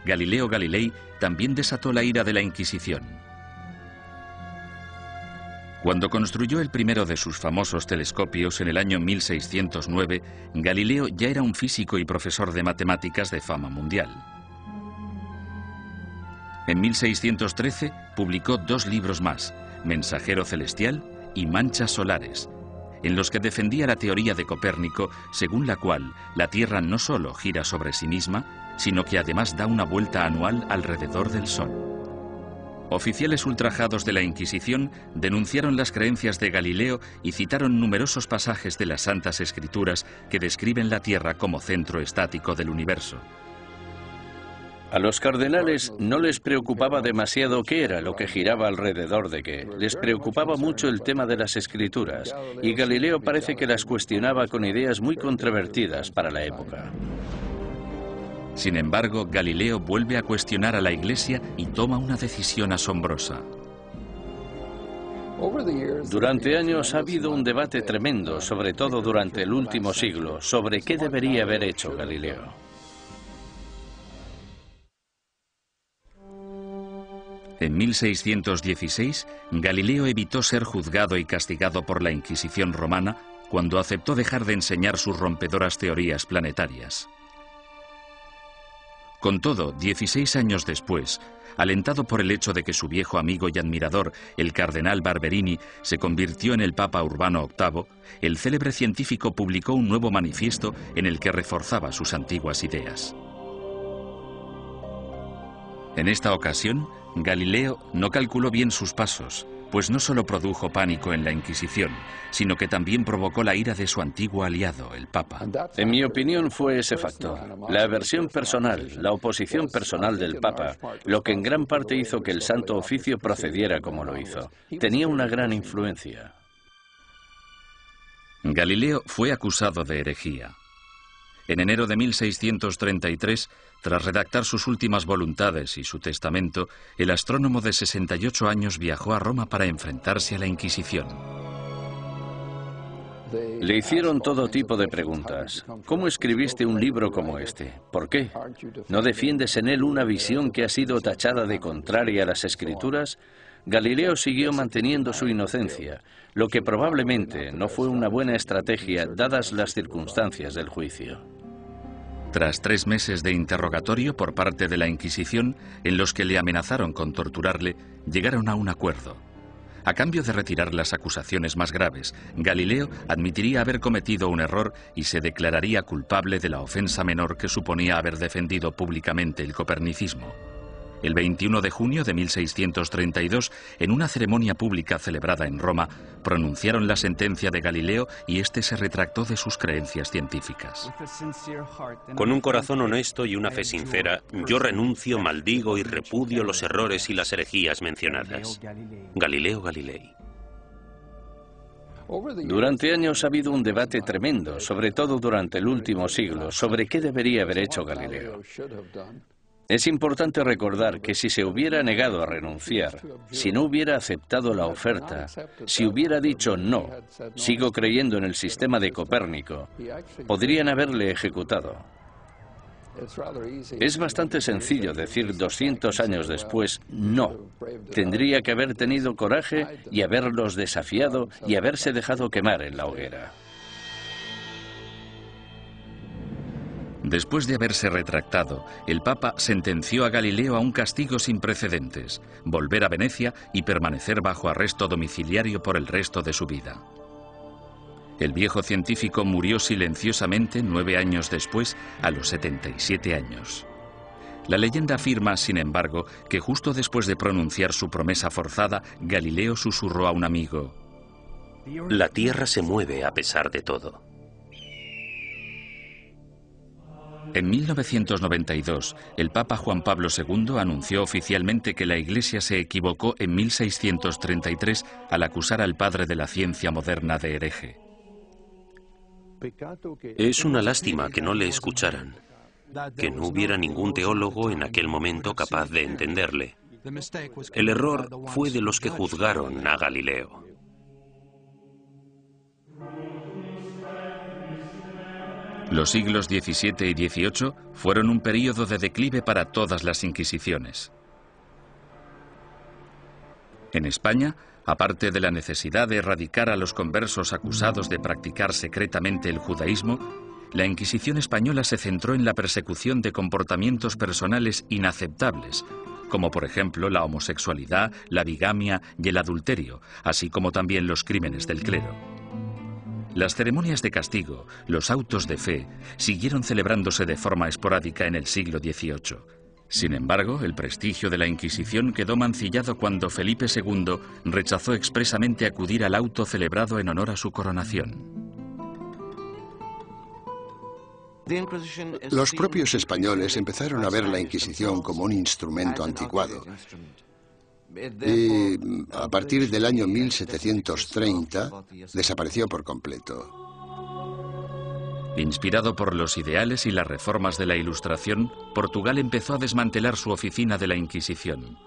Galileo Galilei también desató la ira de la Inquisición. Cuando construyó el primero de sus famosos telescopios en el año 1609, Galileo ya era un físico y profesor de matemáticas de fama mundial. En 1613 publicó 2 libros más, Mensajero Celestial y Manchas Solares, en los que defendía la teoría de Copérnico, según la cual la Tierra no solo gira sobre sí misma, sino que además da una vuelta anual alrededor del Sol. Oficiales ultrajados de la Inquisición denunciaron las creencias de Galileo y citaron numerosos pasajes de las Santas Escrituras que describen la Tierra como centro estático del universo. A los cardenales no les preocupaba demasiado qué era lo que giraba alrededor de qué. Les preocupaba mucho el tema de las escrituras, y Galileo parece que las cuestionaba con ideas muy controvertidas para la época. Sin embargo, Galileo vuelve a cuestionar a la Iglesia y toma una decisión asombrosa. Durante años ha habido un debate tremendo, sobre todo durante el último siglo, sobre qué debería haber hecho Galileo. En 1616, Galileo evitó ser juzgado y castigado por la Inquisición romana cuando aceptó dejar de enseñar sus rompedoras teorías planetarias. Con todo, 16 años después, alentado por el hecho de que su viejo amigo y admirador, el cardenal Barberini, se convirtió en el Papa Urbano VIII, el célebre científico publicó un nuevo manifiesto en el que reforzaba sus antiguas ideas. En esta ocasión, Galileo no calculó bien sus pasos, pues no solo produjo pánico en la Inquisición, sino que también provocó la ira de su antiguo aliado, el Papa. En mi opinión fue ese factor, la aversión personal, la oposición personal del Papa, lo que en gran parte hizo que el Santo Oficio procediera como lo hizo. Tenía una gran influencia. Galileo fue acusado de herejía. En enero de 1633, tras redactar sus últimas voluntades y su testamento, el astrónomo de 68 años viajó a Roma para enfrentarse a la Inquisición. Le hicieron todo tipo de preguntas. ¿Cómo escribiste un libro como este? ¿Por qué? ¿No defiendes en él una visión que ha sido tachada de contraria a las Escrituras? Galileo siguió manteniendo su inocencia, lo que probablemente no fue una buena estrategia dadas las circunstancias del juicio. Tras 3 meses de interrogatorio por parte de la Inquisición, en los que le amenazaron con torturarle, llegaron a un acuerdo. A cambio de retirar las acusaciones más graves, Galileo admitiría haber cometido un error y se declararía culpable de la ofensa menor que suponía haber defendido públicamente el copernicismo. El 21 de junio de 1632, en una ceremonia pública celebrada en Roma, pronunciaron la sentencia de Galileo y este se retractó de sus creencias científicas. Con un corazón honesto y una fe sincera, yo renuncio, maldigo y repudio los errores y las herejías mencionadas. Galileo Galilei. Durante años ha habido un debate tremendo, sobre todo durante el último siglo, sobre qué debería haber hecho Galileo. Es importante recordar que si se hubiera negado a renunciar, si no hubiera aceptado la oferta, si hubiera dicho no, sigo creyendo en el sistema de Copérnico, podrían haberle ejecutado. Es bastante sencillo decir 200 años después no. Tendría que haber tenido coraje y haberlos desafiado y haberse dejado quemar en la hoguera. Después de haberse retractado, el Papa sentenció a Galileo a un castigo sin precedentes, volver a Venecia y permanecer bajo arresto domiciliario por el resto de su vida. El viejo científico murió silenciosamente 9 años después, a los 77 años. La leyenda afirma, sin embargo, que justo después de pronunciar su promesa forzada, Galileo susurró a un amigo: La Tierra se mueve a pesar de todo. En 1992, el Papa Juan Pablo II anunció oficialmente que la Iglesia se equivocó en 1633 al acusar al padre de la ciencia moderna de hereje. Es una lástima que no le escucharan, que no hubiera ningún teólogo en aquel momento capaz de entenderle. El error fue de los que juzgaron a Los siglos XVII y XVIII fueron un período de declive para todas las inquisiciones. En España, aparte de la necesidad de erradicar a los conversos acusados de practicar secretamente el judaísmo, la Inquisición española se centró en la persecución de comportamientos personales inaceptables, como por ejemplo la homosexualidad, la bigamia y el adulterio, así como también los crímenes del clero. Las ceremonias de castigo, los autos de fe, siguieron celebrándose de forma esporádica en el siglo XVIII. Sin embargo, el prestigio de la Inquisición quedó mancillado cuando Felipe II rechazó expresamente acudir al auto celebrado en honor a su coronación. Los propios españoles empezaron a ver la Inquisición como un instrumento anticuado. Y a partir del año 1730 desapareció por completo. Inspirado por los ideales y las reformas de la Ilustración, Portugal empezó a desmantelar su oficina de la Inquisición.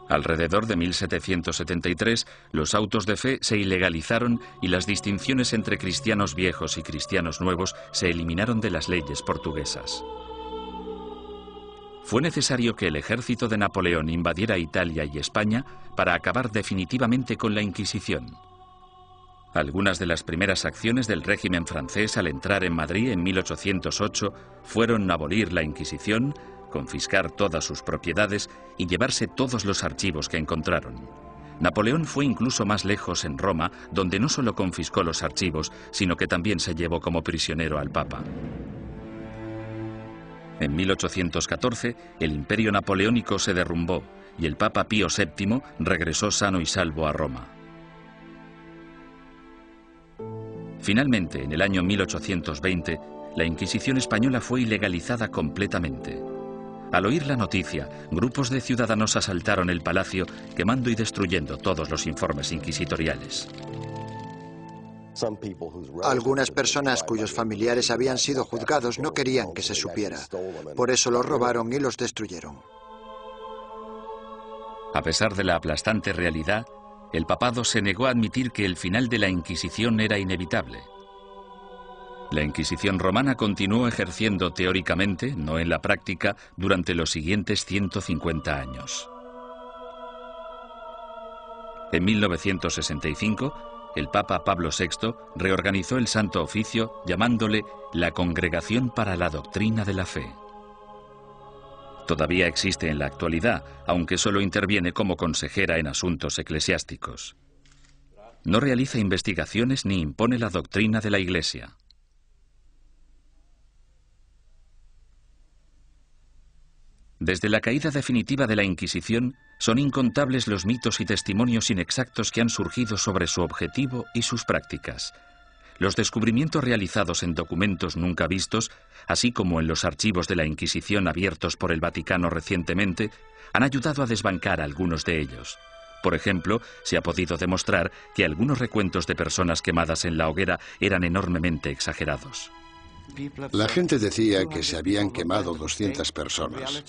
Alrededor de 1773, los autos de fe se ilegalizaron y las distinciones entre cristianos viejos y cristianos nuevos se eliminaron de las leyes portuguesas. Fue necesario que el ejército de Napoleón invadiera Italia y España para acabar definitivamente con la Inquisición. Algunas de las primeras acciones del régimen francés al entrar en Madrid en 1808 fueron abolir la Inquisición, confiscar todas sus propiedades y llevarse todos los archivos que encontraron. Napoleón fue incluso más lejos en Roma, donde no solo confiscó los archivos, sino que también se llevó como prisionero al Papa. En 1814, el imperio napoleónico se derrumbó y el Papa Pío VII regresó sano y salvo a Roma. Finalmente, en el año 1820, la Inquisición española fue ilegalizada completamente. Al oír la noticia, grupos de ciudadanos asaltaron el palacio, quemando y destruyendo todos los informes inquisitoriales. Algunas personas cuyos familiares habían sido juzgados no querían que se supiera. Por eso los robaron y los destruyeron. A pesar de la aplastante realidad, el papado se negó a admitir que el final de la Inquisición era inevitable. La Inquisición romana continuó ejerciendo teóricamente, no en la práctica, durante los siguientes 150 años. En 1965, el Papa Pablo VI reorganizó el Santo Oficio llamándole la Congregación para la Doctrina de la Fe. Todavía existe en la actualidad, aunque solo interviene como consejera en asuntos eclesiásticos. No realiza investigaciones ni impone la doctrina de la Iglesia. Desde la caída definitiva de la Inquisición, son incontables los mitos y testimonios inexactos que han surgido sobre su objetivo y sus prácticas. Los descubrimientos realizados en documentos nunca vistos, así como en los archivos de la Inquisición abiertos por el Vaticano recientemente, han ayudado a desbancar algunos de ellos. Por ejemplo, se ha podido demostrar que algunos recuentos de personas quemadas en la hoguera eran enormemente exagerados. La gente decía que se habían quemado 200 personas.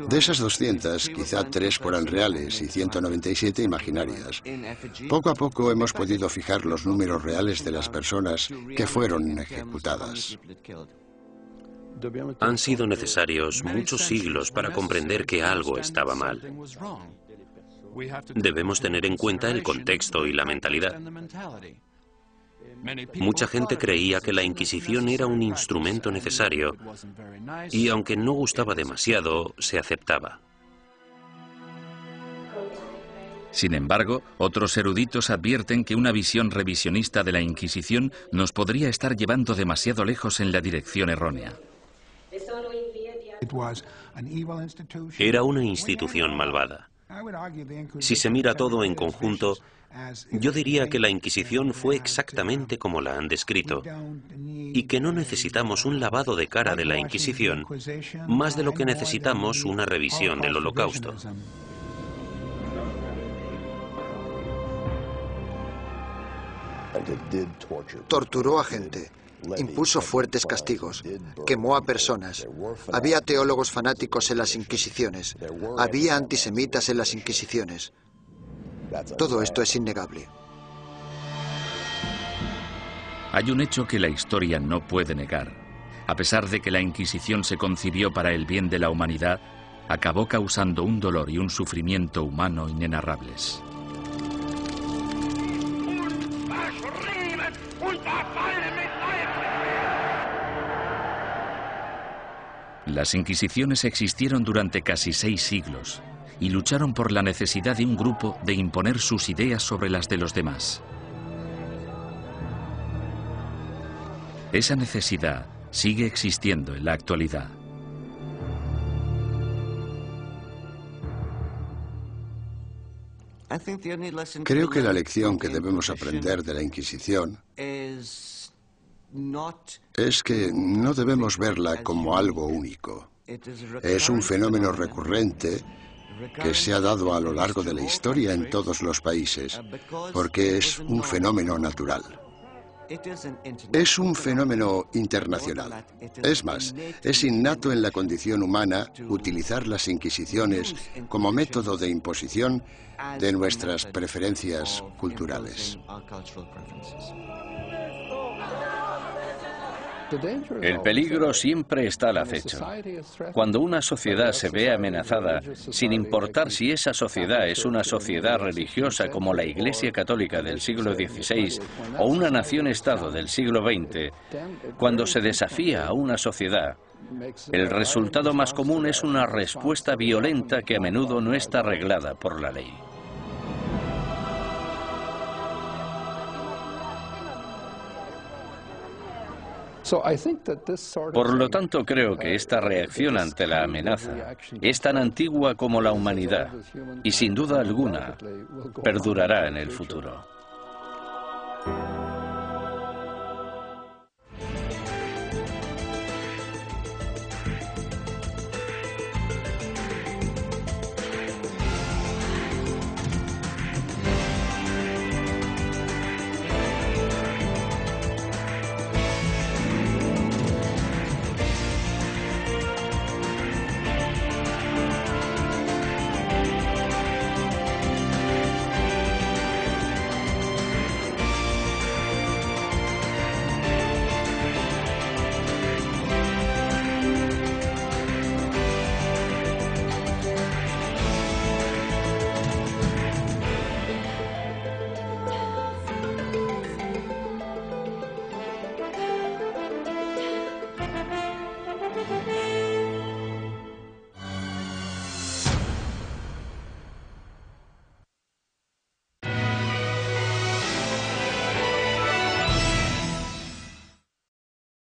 De esas 200, quizá 3 fueran reales y 197 imaginarias. Poco a poco hemos podido fijar los números reales de las personas que fueron ejecutadas. Han sido necesarios muchos siglos para comprender que algo estaba mal. Debemos tener en cuenta el contexto y la mentalidad. Mucha gente creía que la Inquisición era un instrumento necesario y, aunque no gustaba demasiado, se aceptaba. Sin embargo, otros eruditos advierten que una visión revisionista de la Inquisición nos podría estar llevando demasiado lejos en la dirección errónea. Era una institución malvada. Si se mira todo en conjunto, yo diría que la Inquisición fue exactamente como la han descrito y que no necesitamos un lavado de cara de la Inquisición más de lo que necesitamos una revisión del Holocausto. Torturó a gente, impuso fuertes castigos, quemó a personas. Había teólogos fanáticos en las Inquisiciones, había antisemitas en las Inquisiciones. Todo esto es innegable. Hay un hecho que la historia no puede negar. A pesar de que la Inquisición se concibió para el bien de la humanidad, acabó causando un dolor y un sufrimiento humano inenarrables. Las Inquisiciones existieron durante casi 6 siglos y lucharon por la necesidad de un grupo de imponer sus ideas sobre las de los demás. Esa necesidad sigue existiendo en la actualidad. Creo que la lección que debemos aprender de la Inquisición es que no debemos verla como algo único. Es un fenómeno recurrente que se ha dado a lo largo de la historia en todos los países, porque es un fenómeno natural. Es un fenómeno internacional. Es más, es innato en la condición humana utilizar las inquisiciones como método de imposición de nuestras preferencias culturales. El peligro siempre está al acecho. Cuando una sociedad se ve amenazada, sin importar si esa sociedad es una sociedad religiosa como la Iglesia Católica del siglo XVI o una nación-estado del siglo XX, cuando se desafía a una sociedad, el resultado más común es una respuesta violenta que a menudo no está reglada por la ley. Por lo tanto, creo que esta reacción ante la amenaza es tan antigua como la humanidad y, sin duda alguna, perdurará en el futuro.